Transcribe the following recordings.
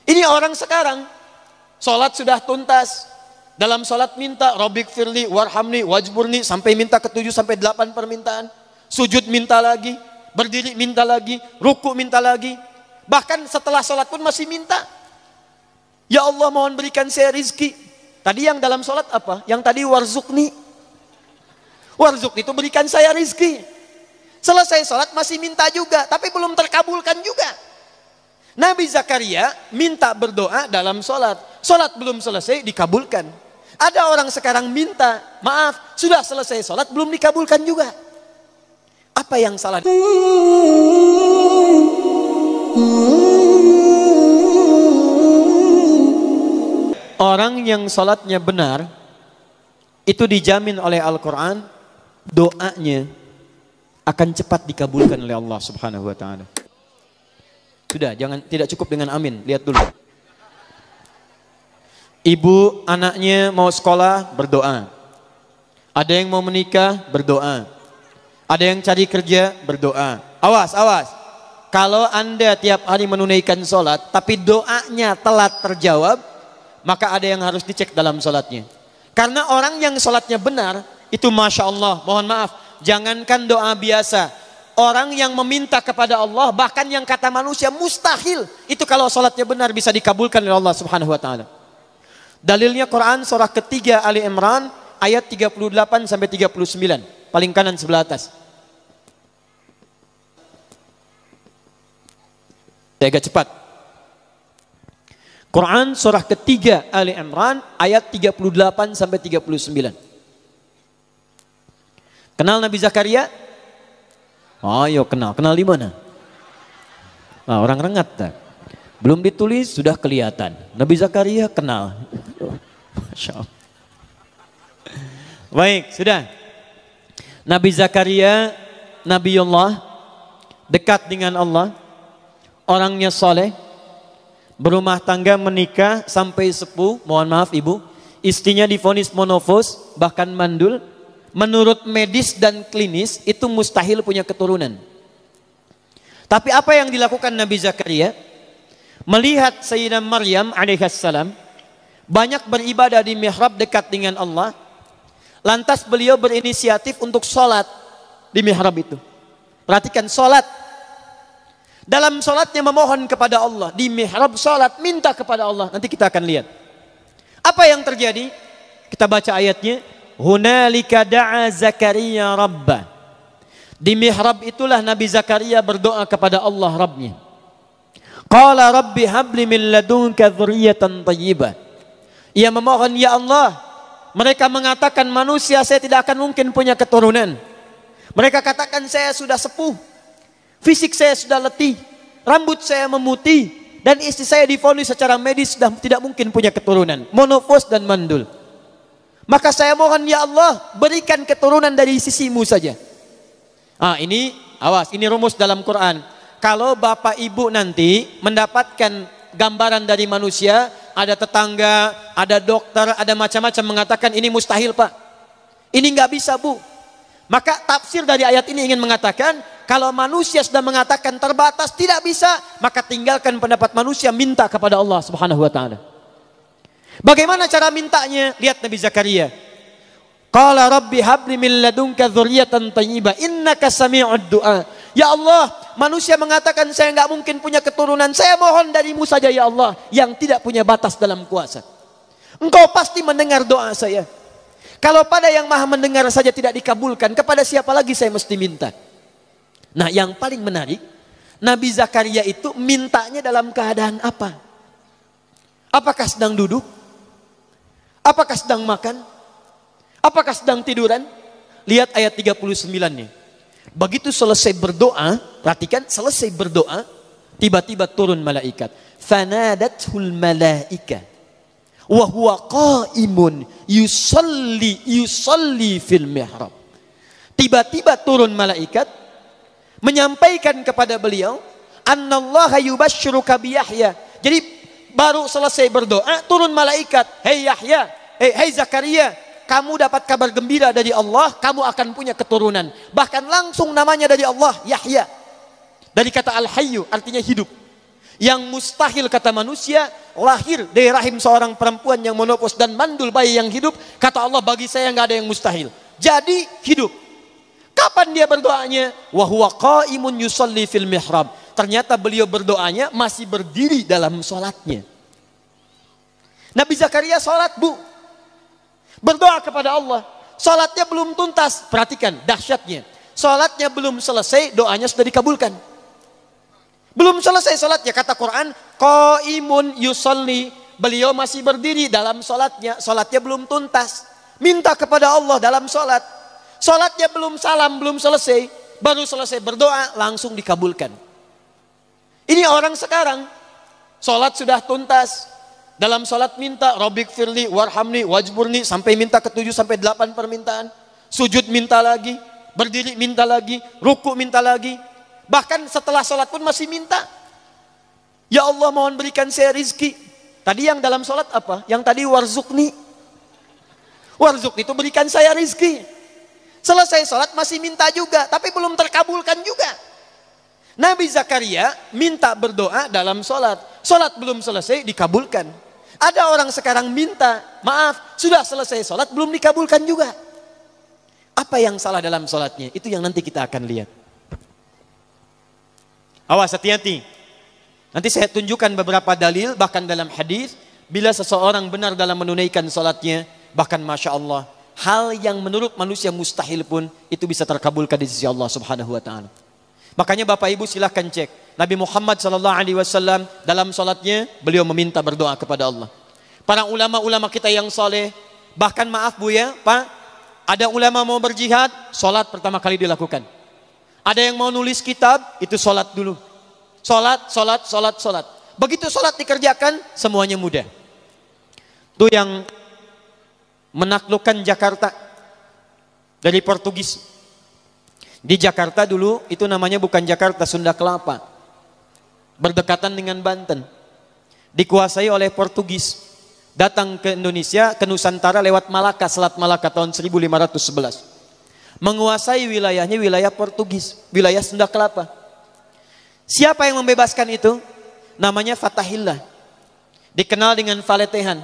Ini orang sekarang, sholat sudah tuntas. Dalam sholat minta, Rabbik firli, warhamni, wajburni, sampai minta ke-7 sampai 8 permintaan. Sujud minta lagi, berdiri minta lagi, ruku minta lagi. Bahkan setelah sholat pun masih minta. Ya Allah, mohon berikan saya rizki. Tadi yang dalam sholat apa? Yang tadi warzukni. Warzukni itu berikan saya rizki. Selesai sholat masih minta juga, tapi belum terkabulkan juga. Nabi Zakaria minta berdoa dalam sholat. Sholat belum selesai dikabulkan. Ada orang sekarang minta, maaf, sudah selesai sholat belum dikabulkan juga. Apa yang salah? Orang yang sholatnya benar, itu dijamin oleh Al-Quran, doanya akan cepat dikabulkan oleh Allah Subhanahu wa Ta'ala. Sudah, tidak cukup dengan amin, lihat dulu. Ibu anaknya mau sekolah, berdoa. Ada yang mau menikah, berdoa. Ada yang cari kerja, berdoa. Awas, awas. Kalau Anda tiap hari menunaikan sholat, tapi doanya telat terjawab, maka ada yang harus dicek dalam sholatnya. Karena orang yang sholatnya benar, itu Masya Allah, mohon maaf, jangankan doa biasa. Orang yang meminta kepada Allah, bahkan yang kata manusia mustahil, itu kalau sholatnya benar bisa dikabulkan oleh Allah Subhanahu wa Ta'ala. Dalilnya Quran surah ketiga Ali Imran ayat 38 sampai 39, paling kanan sebelah atas. Saya agak cepat. Quran surah ketiga Ali Imran ayat 38 sampai 39. Kenal Nabi Zakaria? Oh, yo kenal. Kenal di mana? Nah, orang rengat tak? Belum ditulis sudah kelihatan. Nabi Zakaria kenal. Masya Allah. Baik, sudah. Nabi Zakaria, Nabiullah, dekat dengan Allah, orangnya soleh, berumah tangga, menikah sampai sepuh. Mohon maaf ibu, istrinya divonis monofos, bahkan mandul. Menurut medis dan klinis itu mustahil punya keturunan. Tapi apa yang dilakukan Nabi Zakaria? Melihat Sayyidah Maryam alaihissalam banyak beribadah di mihrab dekat dengan Allah. Lantas beliau berinisiatif untuk sholat di mihrab itu. Perhatikan, sholat. Dalam sholatnya memohon kepada Allah. Di mihrab sholat, minta kepada Allah. Nanti kita akan lihat. Apa yang terjadi? Kita baca ayatnya. Hunalika da'a Zakaria Rabbah. Di mihrab itulah Nabi Zakaria berdoa kepada Allah Rabbnya. Qala Rabbi habli min ladunka dzurriyyatan thayyibah. Ia memohon, ya Allah, mereka mengatakan manusia saya tidak akan mungkin punya keturunan. Mereka katakan saya sudah sepuh, fisik saya sudah letih, rambut saya memutih, dan istri saya divonis secara medis sudah tidak mungkin punya keturunan, monofos dan mandul. Maka saya mohon, ya Allah, berikan keturunan dari sisimu saja. Ini awas, ini rumus dalam Quran. Kalau bapak ibu nanti mendapatkan gambaran dari manusia, ada tetangga, ada dokter, ada macam-macam mengatakan ini mustahil pak, ini nggak bisa bu, maka tafsir dari ayat ini ingin mengatakan kalau manusia sudah mengatakan terbatas, tidak bisa, maka tinggalkan pendapat manusia, minta kepada Allah Subhanahu wa Ta'ala. Bagaimana cara mintanya? Lihat Nabi Zakaria. Qala Rabbi habli min ladunka dzurriyyatan thayyibah innaka sami'ud du'a. Ya Allah, manusia mengatakan saya nggak mungkin punya keturunan. Saya mohon darimu saja ya Allah, yang tidak punya batas dalam kuasa. Engkau pasti mendengar doa saya. Kalau pada yang maha mendengar saja tidak dikabulkan, kepada siapa lagi saya mesti minta? Nah, yang paling menarik, Nabi Zakaria itu mintanya dalam keadaan apa? Apakah sedang duduk? Apakah sedang makan? Apakah sedang tiduran? Lihat ayat 39-nya. Begitu selesai berdoa, perhatikan, selesai berdoa, tiba-tiba turun malaikat. Fanadathul malaika wa huwa qaimun yusalli fil mihrab. Tiba-tiba turun malaikat menyampaikan kepada beliau, annallaha yubashshiruka bi Yahya. Jadi baru selesai berdoa, turun malaikat, hei Yahya, hei Zakaria, kamu dapat kabar gembira dari Allah, kamu akan punya keturunan. Bahkan langsung namanya dari Allah, Yahya. Dari kata Al-Hayyu, artinya hidup. Yang mustahil kata manusia, lahir dari rahim seorang perempuan yang menopause dan mandul bayi yang hidup. Kata Allah, bagi saya nggak ada yang mustahil. Jadi hidup. Kapan dia berdoanya? Wa huwa qaimun yusalli fil mihrab. Ternyata beliau berdoanya masih berdiri dalam sholatnya. Nabi Zakaria sholat, Bu. Berdoa kepada Allah. Sholatnya belum tuntas. Perhatikan dahsyatnya. Sholatnya belum selesai, doanya sudah dikabulkan. Belum selesai sholatnya, kata Quran, qaimun yusalli. Beliau masih berdiri dalam sholatnya. Sholatnya belum tuntas. Minta kepada Allah dalam sholat. Sholatnya belum salam, belum selesai. Baru selesai berdoa, langsung dikabulkan. Ini orang sekarang. Sholat sudah tuntas. Dalam sholat minta, Rabbik firli, warhamni, wajburni. Sampai minta ke-7 sampai 8 permintaan. Sujud minta lagi. Berdiri minta lagi. Ruku minta lagi. Bahkan setelah sholat pun masih minta. Ya Allah, mohon berikan saya rizki. Tadi yang dalam sholat apa? Yang tadi warzukni. Warzukni itu berikan saya rizki. Selesai sholat masih minta juga. Tapi belum terkabulkan juga. Nabi Zakaria minta berdoa dalam sholat. Sholat belum selesai dikabulkan. Ada orang sekarang minta, maaf, sudah selesai sholat belum dikabulkan juga. Apa yang salah dalam sholatnya? Itu yang nanti kita akan lihat. Awas, hati-hati. Nanti saya tunjukkan beberapa dalil, bahkan dalam hadis, bila seseorang benar dalam menunaikan salatnya, bahkan Masya Allah, hal yang menurut manusia mustahil pun, itu bisa terkabulkan di sisi Allah Subhanahu Wa Taala. Makanya Bapak Ibu silahkan cek, Nabi Muhammad SAW dalam salatnya, beliau meminta berdoa kepada Allah. Para ulama-ulama kita yang soleh, bahkan maaf Bu ya, Pak, ada ulama mau berjihad, salat pertama kali dilakukan. Ada yang mau nulis kitab, itu sholat dulu. Sholat. Begitu sholat dikerjakan, semuanya mudah. Itu yang menaklukkan Jakarta dari Portugis. Di Jakarta dulu, itu namanya bukan Jakarta, Sunda Kelapa. Berdekatan dengan Banten. Dikuasai oleh Portugis. Datang ke Indonesia, ke Nusantara lewat Malaka, Selat Malaka tahun 1511. Menguasai wilayahnya wilayah Portugis, wilayah Sunda Kelapa. Siapa yang membebaskan itu? Namanya Fatahillah. Dikenal dengan Faletehan.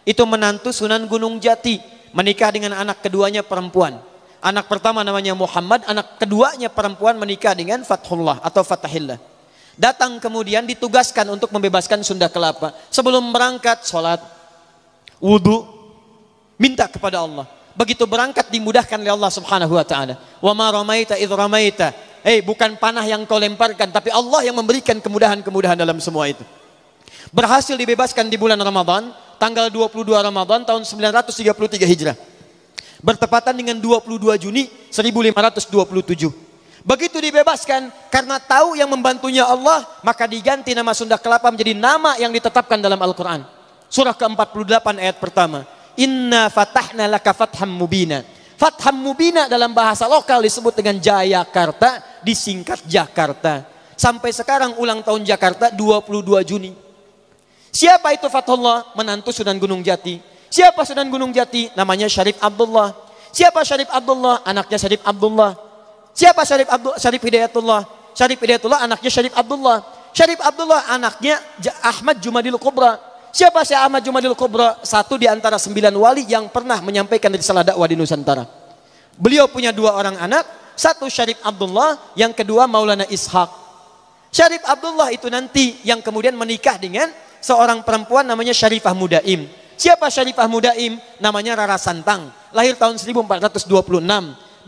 Itu menantu Sunan Gunung Jati, menikah dengan anak keduanya perempuan. Anak pertama namanya Muhammad, anak keduanya perempuan menikah dengan Fathullah atau Fatahillah. Datang kemudian ditugaskan untuk membebaskan Sunda Kelapa. Sebelum berangkat, sholat, wudu, minta kepada Allah. Begitu berangkat dimudahkan oleh Allah Subhanahu Wa Taala. Wa ma ramaita idh ramaita. Bukan panah yang kau lemparkan, tapi Allah yang memberikan kemudahan-kemudahan dalam semua itu. Berhasil dibebaskan di bulan Ramadan, tanggal 22 Ramadan tahun 933 Hijrah. Bertepatan dengan 22 Juni 1527. Begitu dibebaskan, karena tahu yang membantunya Allah, maka diganti nama Sunda Kelapa menjadi nama yang ditetapkan dalam Al-Quran. Surah ke-48 ayat pertama. Inna fatahna laka fatham mubina. Fatham mubina dalam bahasa lokal disebut dengan Jayakarta, disingkat Jakarta. Sampai sekarang ulang tahun Jakarta 22 Juni. Siapa itu Fathullah? Menantu Sunan Gunung Jati. Siapa Sunan Gunung Jati? Namanya Syarif Abdullah. Siapa Syarif Abdullah? Anaknya Syarif Abdullah. Siapa Syarif Hidayatullah? Syarif Hidayatullah anaknya Syarif Abdullah. Syarif Abdullah anaknya Ahmad Jumadil Kubra. Siapa Syekh Ahmad Jumadil Kubra? Satu di antara 9 wali yang pernah menyampaikan risalah dakwah di Nusantara. Beliau punya 2 orang anak, satu Syarif Abdullah, yang kedua Maulana Ishaq. Syarif Abdullah itu nanti yang kemudian menikah dengan seorang perempuan namanya Syarifah Mudaim. Siapa Syarifah Mudaim? Namanya Rara Santang, lahir tahun 1426.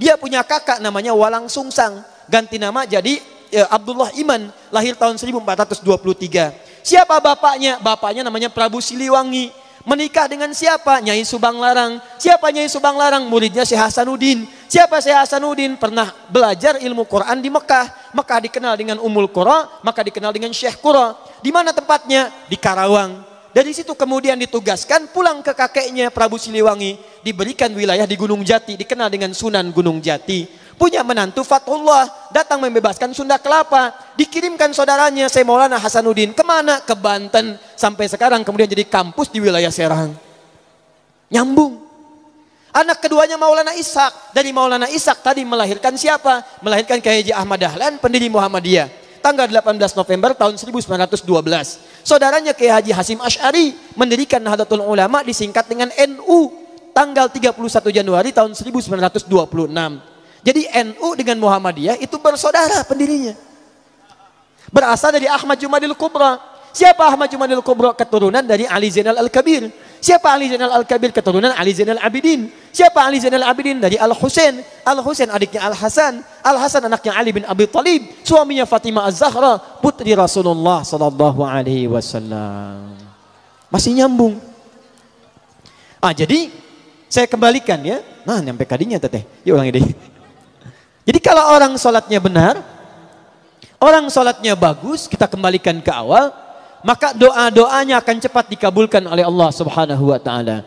Dia punya kakak namanya Walang Sungsang, ganti nama jadi Abdullah Iman, lahir tahun 1423. Siapa bapaknya? Bapaknya namanya Prabu Siliwangi. Menikah dengan siapa? Nyai Subang Larang. Siapa Nyai Subang Larang? Muridnya Syekh Hasanuddin. Siapa Syekh Hasanuddin? Pernah belajar ilmu Quran di Mekah. Mekah dikenal dengan Ummul Qura, maka dikenal dengan Syekh Qura. Di mana tempatnya? Di Karawang. Dari situ kemudian ditugaskan pulang ke kakeknya Prabu Siliwangi. Diberikan wilayah di Gunung Jati, dikenal dengan Sunan Gunung Jati. Punya menantu Fathullah, datang membebaskan Sunda Kelapa. Dikirimkan saudaranya Syekh Maulana Hasanuddin. Kemana? Ke Banten. Sampai sekarang kemudian jadi kampus di wilayah Serang. Nyambung. Anak keduanya Maulana Ishaq. Dari Maulana Ishaq tadi melahirkan siapa? Melahirkan Kiai Haji Ahmad Dahlan, pendiri Muhammadiyah. tanggal 18 November tahun 1912. Saudaranya Kiai Haji Hasyim Asy'ari mendirikan Nahdlatul Ulama disingkat dengan NU tanggal 31 Januari tahun 1926. Jadi NU dengan Muhammadiyah itu bersaudara pendirinya. Berasal dari Ahmad Jumadil Kubra. Siapa Ahmad Jumadil Kubra? Keturunan dari Ali Zainal Al-Kabir. Siapa Ali Zainal Al-Kabir? Keturunan Ali Zainal Abidin. Siapa Ali Zainal Abidin? Dari Al-Husain. Al-Husain adiknya Al-Hasan. Al-Hasan anaknya Ali bin Abi Thalib. Suaminya Fatimah Az-Zahra, putri Rasulullah sallallahu alaihi wasallam. Masih nyambung. Jadi saya kembalikan ya. Nah, nyampe kadinya teteh. Yuk ulangi deh. Jadi kalau orang sholatnya benar, orang sholatnya bagus, kita kembalikan ke awal, maka doa-doanya akan cepat dikabulkan oleh Allah Subhanahu wa taala.